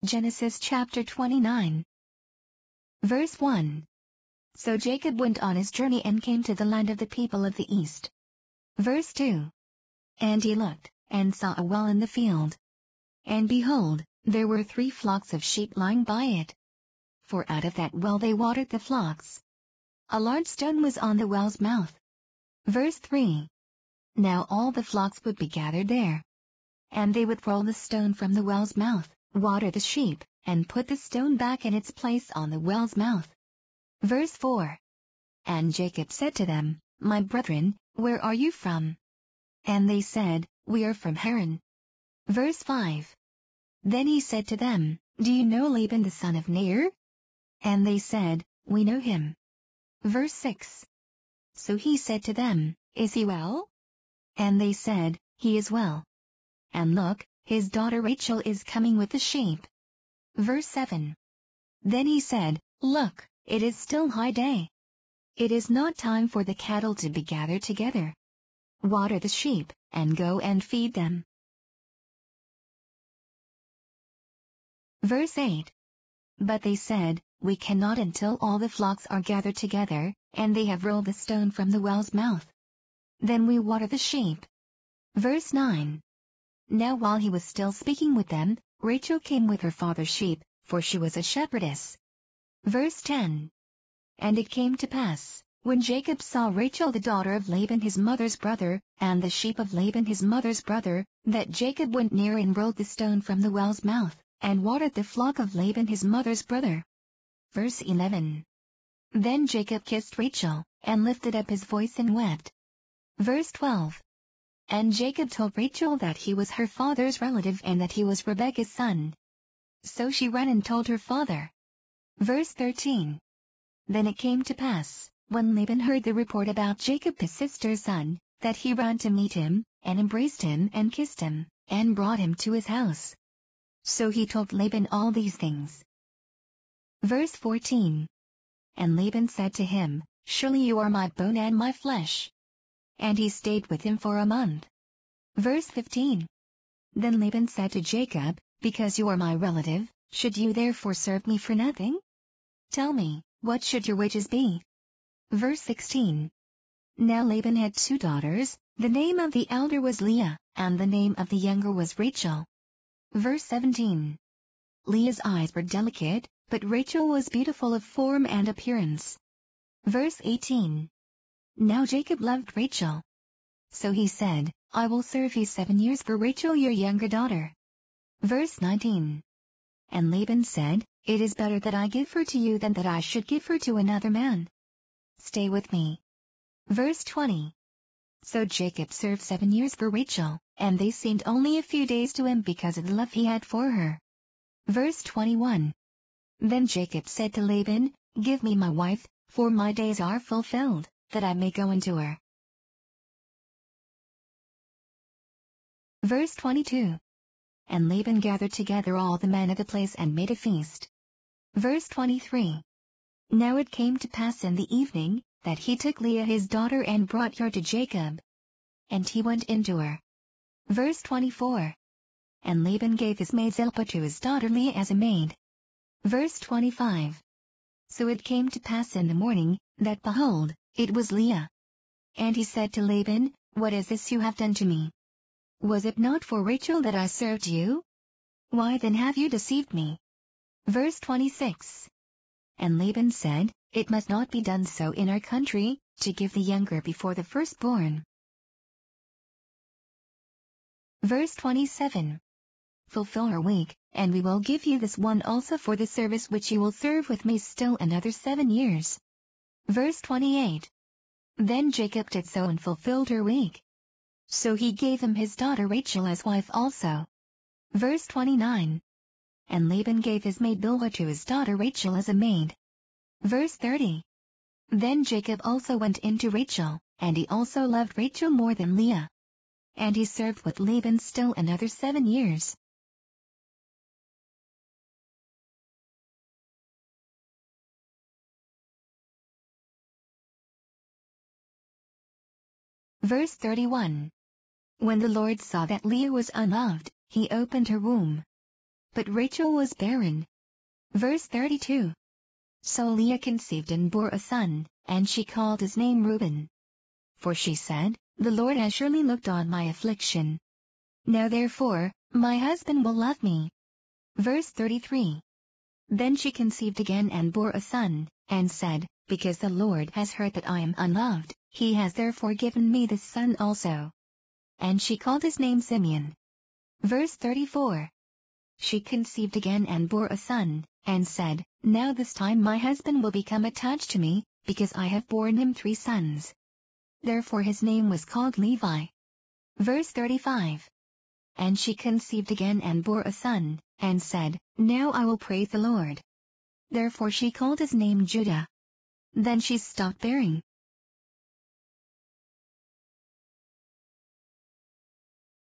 Genesis chapter 29. Verse 1. So Jacob went on his journey and came to the land of the people of the east. Verse 2. And he looked, and saw a well in the field. And behold, there were 3 flocks of sheep lying by it. For out of that well they watered the flocks. A large stone was on the well's mouth. Verse 3. Now all the flocks would be gathered there. And they would roll the stone from the well's mouth, water the sheep, and put the stone back in its place on the well's mouth. Verse 4. And Jacob said to them, My brethren, where are you from? And they said, We are from Haran. Verse 5. Then he said to them, Do you know Laban the son of Nahor? And they said, We know him. Verse 6. So he said to them, Is he well? And they said, He is well. And look, his daughter Rachel is coming with the sheep. Verse 7. Then he said, Look, it is still high day. It is not time for the cattle to be gathered together. Water the sheep, and go and feed them. Verse 8. But they said, We cannot until all the flocks are gathered together, and they have rolled the stone from the well's mouth. Then we water the sheep. Verse 9. Now while he was still speaking with them, Rachel came with her father's sheep, for she was a shepherdess. Verse 10. And it came to pass, when Jacob saw Rachel the daughter of Laban his mother's brother, and the sheep of Laban his mother's brother, that Jacob went near and rolled the stone from the well's mouth, and watered the flock of Laban his mother's brother. Verse 11. Then Jacob kissed Rachel, and lifted up his voice and wept. Verse 12. And Jacob told Rachel that he was her father's relative and that he was Rebekah's son. So she ran and told her father. Verse 13. Then it came to pass, when Laban heard the report about Jacob his sister's son, that he ran to meet him, and embraced him and kissed him, and brought him to his house. So he told Laban all these things. Verse 14. And Laban said to him, Surely you are my bone and my flesh. And he stayed with him for a month. Verse 15. Then Laban said to Jacob, Because you are my relative, should you therefore serve me for nothing? Tell me, what should your wages be? Verse 16. Now Laban had 2 daughters, the name of the elder was Leah, and the name of the younger was Rachel. Verse 17. Leah's eyes were delicate, but Rachel was beautiful of form and appearance. Verse 18. Now Jacob loved Rachel. So he said, I will serve you 7 years for Rachel your younger daughter. Verse 19. And Laban said, It is better that I give her to you than that I should give her to another man. Stay with me. Verse 20. So Jacob served 7 years for Rachel, and they seemed only a few days to him because of the love he had for her. Verse 21. Then Jacob said to Laban, Give me my wife, for my days are fulfilled, that I may go into her. Verse 22. And Laban gathered together all the men of the place and made a feast. Verse 23. Now it came to pass in the evening, that he took Leah his daughter and brought her to Jacob. And he went into her. Verse 24. And Laban gave his maid Zilpah to his daughter Leah as a maid. Verse 25. So it came to pass in the morning, that behold, it was Leah. And he said to Laban, What is this you have done to me? Was it not for Rachel that I served you? Why then have you deceived me? Verse 26. And Laban said, It must not be done so in our country, to give the younger before the firstborn. Verse 27. Fulfill her week, and we will give you this one also for the service which you will serve with me still another 7 years. Verse 28. Then Jacob did so and fulfilled her week. So he gave him his daughter Rachel as wife also. Verse 29. And Laban gave his maid Bilhah to his daughter Rachel as a maid. Verse 30. Then Jacob also went into Rachel, and he also loved Rachel more than Leah. And he served with Laban still another 7 years. Verse 31. When the Lord saw that Leah was unloved, he opened her womb. but Rachel was barren. Verse 32. So Leah conceived and bore a son, and she called his name Reuben. For she said, The Lord has surely looked on my affliction. Now therefore, my husband will love me. Verse 33. Then she conceived again and bore a son, and said, Because the Lord has heard that I am unloved, he has therefore given me this son also. And she called his name Simeon. Verse 34. She conceived again and bore a son, and said, Now this time my husband will become attached to me, because I have borne him 3 sons. Therefore his name was called Levi. Verse 35. And she conceived again and bore a son, and said, Now I will praise the Lord. Therefore she called his name Judah. Then she stopped bearing.